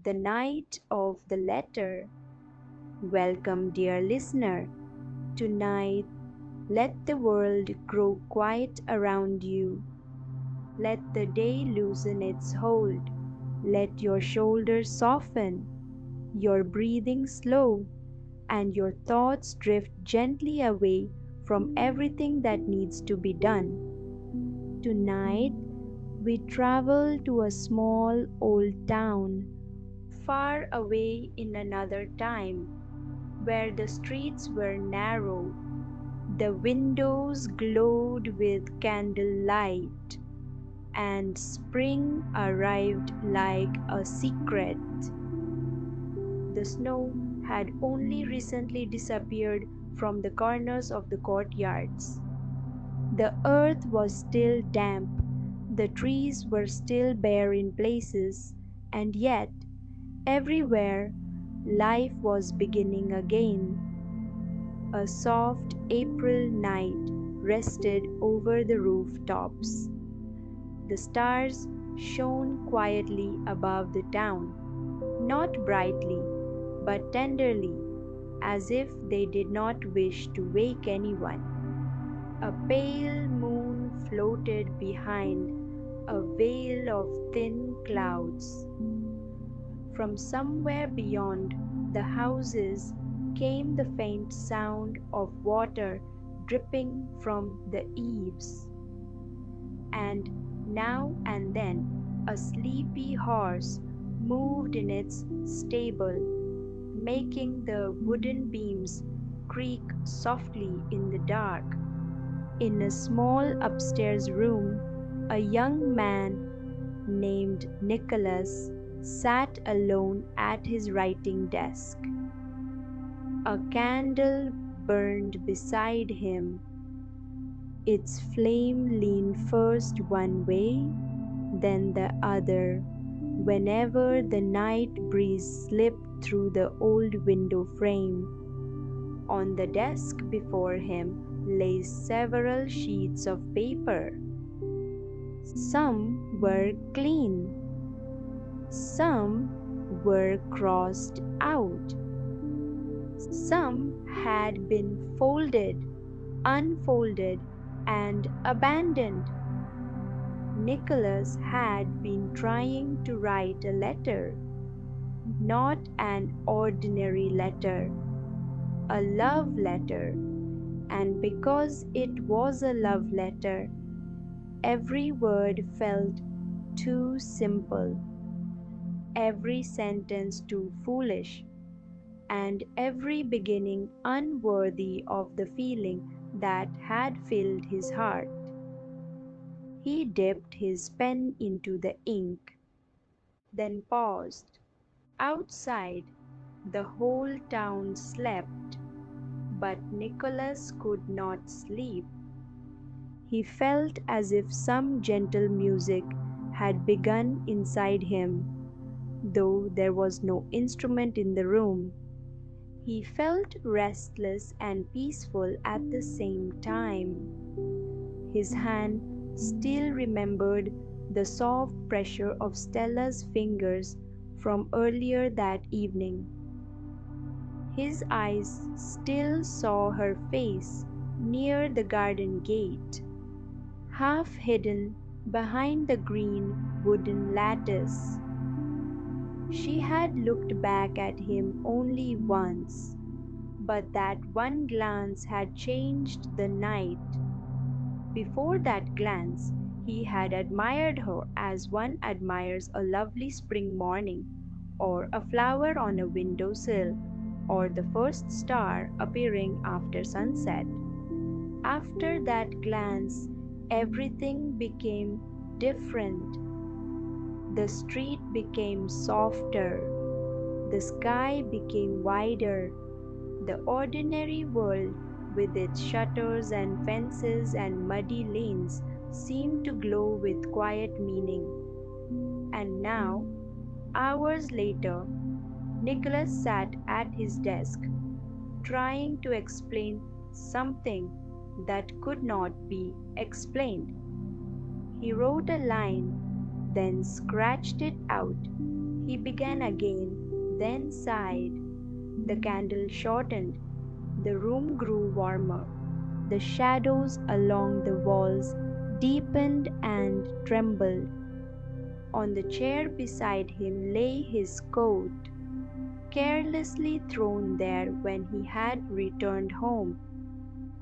The night of the letter. Welcome, dear listener. Tonight, let the world grow quiet around you. Let the day loosen its hold. Let your shoulders soften, your breathing slow, and your thoughts drift gently away from everything that needs to be done. Tonight, we travel to a small old town, far away in another time, where the streets were narrow, the windows glowed with candlelight, and spring arrived like a secret. The snow had only recently disappeared from the corners of the courtyards. The earth was still damp, the trees were still bare in places, and yet, everywhere, life was beginning again. A soft April night rested over the rooftops. The stars shone quietly above the town, not brightly, but tenderly, as if they did not wish to wake anyone. A pale moon floated behind a veil of thin clouds. From somewhere beyond the houses came the faint sound of water dripping from the eaves, and now and then a sleepy horse moved in its stable, making the wooden beams creak softly in the dark. In a small upstairs room, a young man named Nicholas sat alone at his writing desk. A candle burned beside him. Its flame leaned first one way, then the other, whenever the night breeze slipped through the old window frame. On the desk before him lay several sheets of paper. Some were clean, some were crossed out, some had been folded, unfolded, and abandoned. Nicholas had been trying to write a letter, not an ordinary letter, a love letter, and because it was a love letter, every word felt too simple, every sentence too foolish, and every beginning unworthy of the feeling that had filled his heart. He dipped his pen into the ink, then paused. Outside, the whole town slept, but Nicholas could not sleep. He felt as if some gentle music had begun inside him, though there was no instrument in the room. He felt restless and peaceful at the same time. His hand still remembered the soft pressure of Stella's fingers from earlier that evening. His eyes still saw her face near the garden gate, half hidden behind the green wooden lattice. She had looked back at him only once, but that one glance had changed the night. Before that glance, he had admired her as one admires a lovely spring morning, or a flower on a window sill, or the first star appearing after sunset. After that glance, everything became different. The street became softer, the sky became wider, the ordinary world with its shutters and fences and muddy lanes seemed to glow with quiet meaning. And now, hours later, Nicholas sat at his desk, trying to explain something that could not be explained. He wrote a line, then scratched it out. He began again, then sighed. The candle shortened. The room grew warmer. The shadows along the walls deepened and trembled. On the chair beside him lay his coat, carelessly thrown there when he had returned home.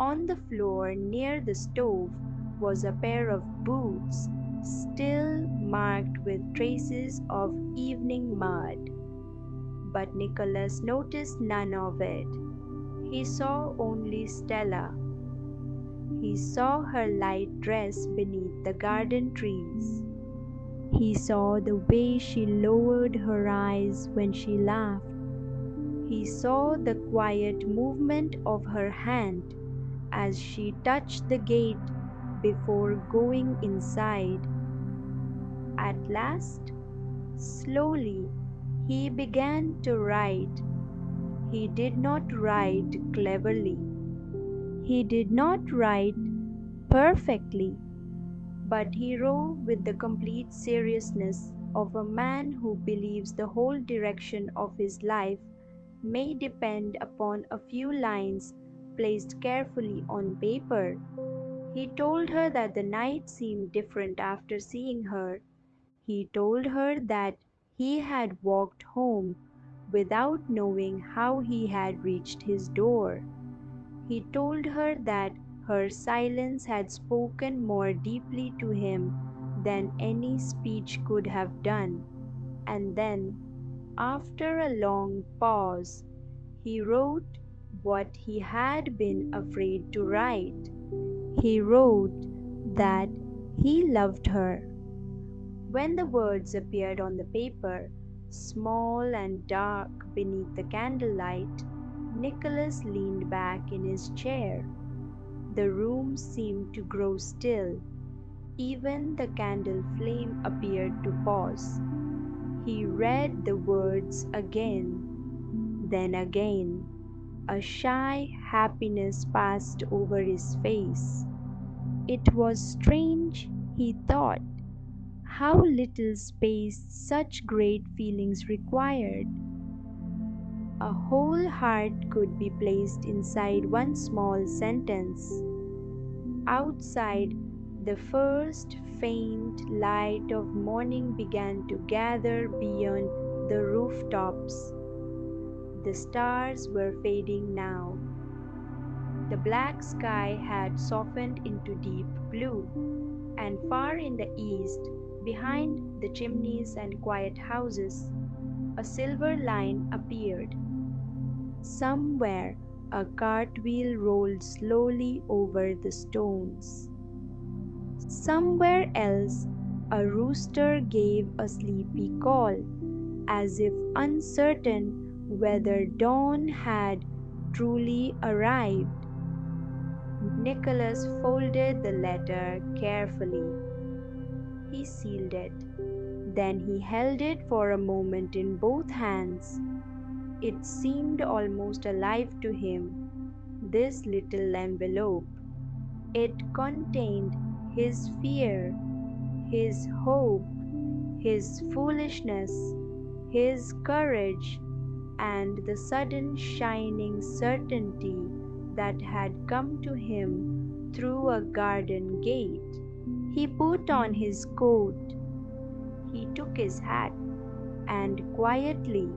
On the floor near the stove was a pair of boots, still marked with traces of evening mud. But Nicholas noticed none of it. He saw only Stella. He saw her light dress beneath the garden trees. He saw the way she lowered her eyes when she laughed. He saw the quiet movement of her hand as she touched the gate before going inside. At last, slowly, he began to write. He did not write cleverly. He did not write perfectly, but he wrote with the complete seriousness of a man who believes the whole direction of his life may depend upon a few lines placed carefully on paper. He told her that the night seemed different after seeing her. He told her that he had walked home without knowing how he had reached his door. He told her that her silence had spoken more deeply to him than any speech could have done. And then, after a long pause, he wrote what he had been afraid to write. He wrote that he loved her. When the words appeared on the paper, small and dark beneath the candlelight, Nicholas leaned back in his chair. The room seemed to grow still. Even the candle flame appeared to pause. He read the words again, then again. A shy happiness passed over his face. It was strange, he thought, how little space such great feelings required. A whole heart could be placed inside one small sentence. Outside, the first faint light of morning began to gather beyond the rooftops. The stars were fading now. The black sky had softened into deep blue, and far in the east, behind the chimneys and quiet houses, a silver line appeared. Somewhere a cartwheel rolled slowly over the stones. Somewhere else a rooster gave a sleepy call, as if uncertain whether dawn had truly arrived. Nicholas folded the letter carefully. He sealed it. Then he held it for a moment in both hands. It seemed almost alive to him, this little envelope. It contained his fear, his hope, his foolishness, his courage, and the sudden shining certainty that had come to him through a garden gate. He put on his coat. He took his hat, and quietly,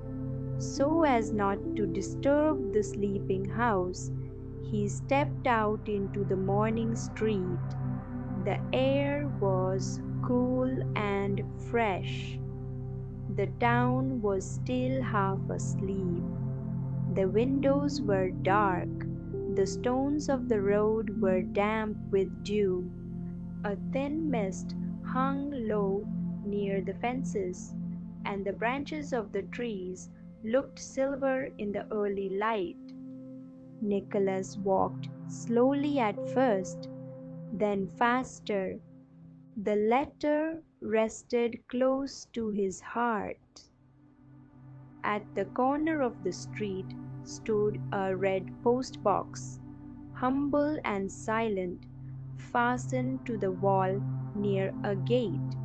so as not to disturb the sleeping house, he stepped out into the morning street. The air was cool and fresh. The town was still half asleep. The windows were dark. The stones of the road were damp with dew. A thin mist hung low near the fences, and the branches of the trees looked silver in the early light. Nicholas walked slowly at first, then faster. The letter rested close to his heart. At the corner of the street stood a red post box, humble and silent, fastened to the wall near a gate.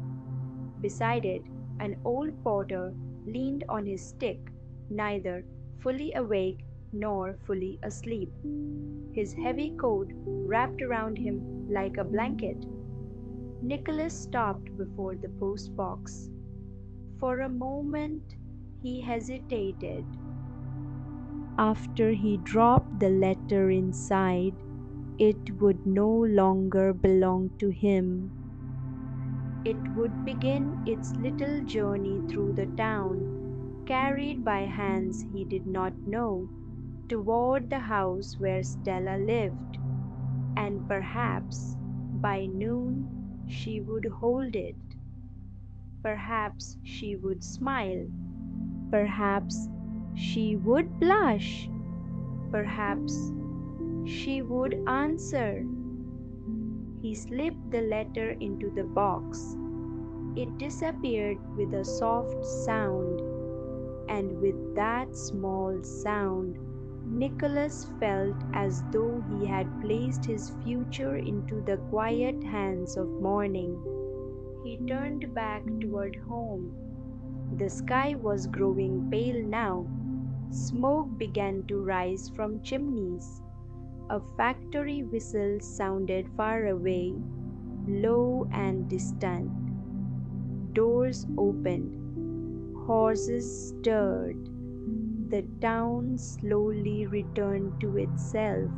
Beside it, an old porter leaned on his stick, neither fully awake nor fully asleep, his heavy coat wrapped around him like a blanket. Nicholas stopped before the post box. For a moment he hesitated. After he dropped the letter inside, it would no longer belong to him. It would begin its little journey through the town, carried by hands he did not know, toward the house where Stella lived, and perhaps by noon she would hold it. Perhaps she would smile. Perhaps she would blush. Perhaps she would answer. He slipped the letter into the box. It disappeared with a soft sound, and with that small sound, Nicholas felt as though he had placed his future into the quiet hands of morning. He turned back toward home. The sky was growing pale now. Smoke began to rise from chimneys. A factory whistle sounded far away, low and distant. Doors opened. Horses stirred. The town slowly returned to itself.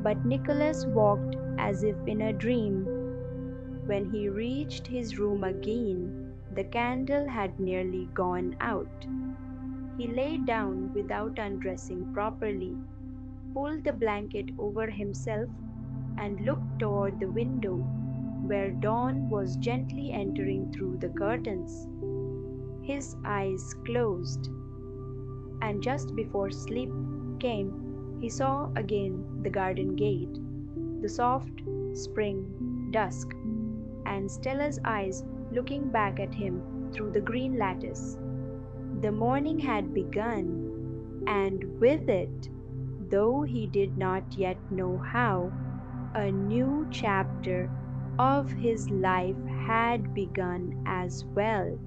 But Nicholas walked as if in a dream. When he reached his room again, the candle had nearly gone out. He lay down without undressing properly, pulled the blanket over himself, and looked toward the window, where dawn was gently entering through the curtains. His eyes closed, and just before sleep came, he saw again the garden gate, the soft spring dusk, and Stella's eyes looking back at him through the green lattice. The morning had begun, and with it, though he did not yet know how, a new chapter of his life had begun as well.